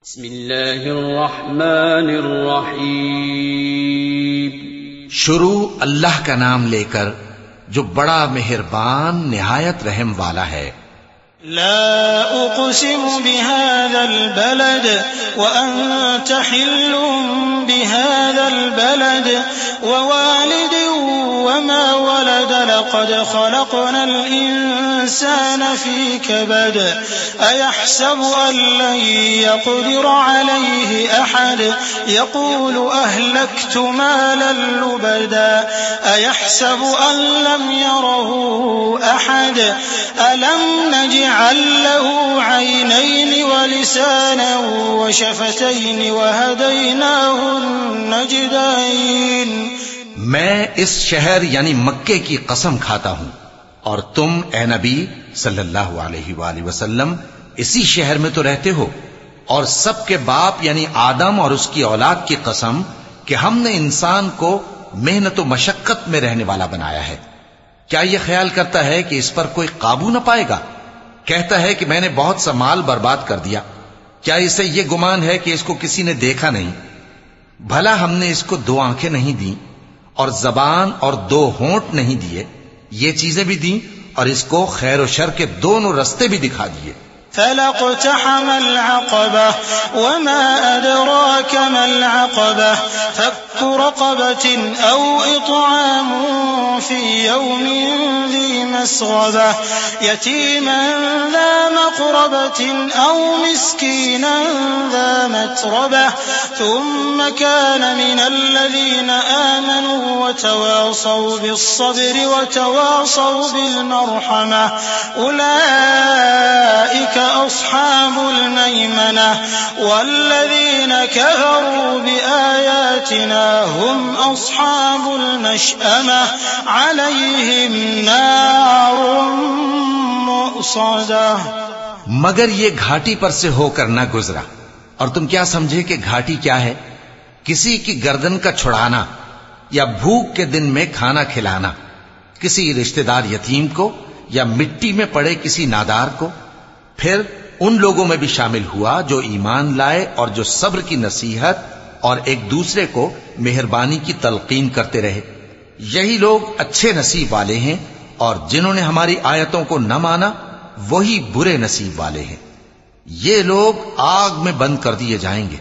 بسم اللہ الرحمن الرحیم شروع اللہ کا نام لے کر جو بڑا مہربان نہایت رحم والا ہے۔ لا اقسم بهذا البلد وانت حل بهذا البلد ووالد وما ولد لقد خلقنا الانسان في كبد ايحسب ان لن يقدر عليه احد يقول اهلكت مالا لبدا ايحسب ان لم يره احد الم نجعل له عينين ولسانا وشفتين وهديناه النجدين۔ میں اس شہر یعنی مکے کی قسم کھاتا ہوں اور تم اے نبی صلی اللہ علیہ وآلہ وسلم اسی شہر میں تو رہتے ہو، اور سب کے باپ یعنی آدم اور اس کی اولاد کی قسم کہ ہم نے انسان کو محنت و مشقت میں رہنے والا بنایا ہے۔ کیا یہ خیال کرتا ہے کہ اس پر کوئی قابو نہ پائے گا؟ کہتا ہے کہ میں نے بہت سا مال برباد کر دیا۔ کیا اسے یہ گمان ہے کہ اس کو کسی نے دیکھا نہیں؟ بھلا ہم نے اس کو 2 آنکھیں نہیں دیں اور زبان اور 2 ہونٹ نہیں دیے؟ یہ چیزیں بھی دیں اور اس کو خیر و شر کے دونوں رستے بھی دکھا دیے۔ فلاقتحم العقبة وما أدراك ما العقبة فك رقبة أو إطعام في يوم ذي مسغبة يتيما ذا مقربة أو مسكينا ذا متربة ثم كان من الذين آمنوا وتواصوا بالصبر وتواصوا بالمرحمة أولئك أصحاب الميمنة والذين كفروا بآياتنا هم أصحاب المشأمة عليهم نار مؤصدة۔ مگر یہ گھاٹی پر سے ہو کر نہ گزرا، اور تم کیا سمجھے کہ گھاٹی کیا ہے؟ کسی کی گردن کا چھڑانا یا بھوک کے دن میں کھانا کھلانا، کسی رشتہ دار یتیم کو یا مٹی میں پڑے کسی نادار کو۔ پھر ان لوگوں میں بھی شامل ہوا جو ایمان لائے اور جو صبر کی نصیحت اور ایک دوسرے کو مہربانی کی تلقین کرتے رہے۔ یہی لوگ اچھے نصیب والے ہیں، اور جنہوں نے ہماری آیتوں کو نہ مانا وہی برے نصیب والے ہیں۔ یہ لوگ آگ میں بند کر دیے جائیں گے۔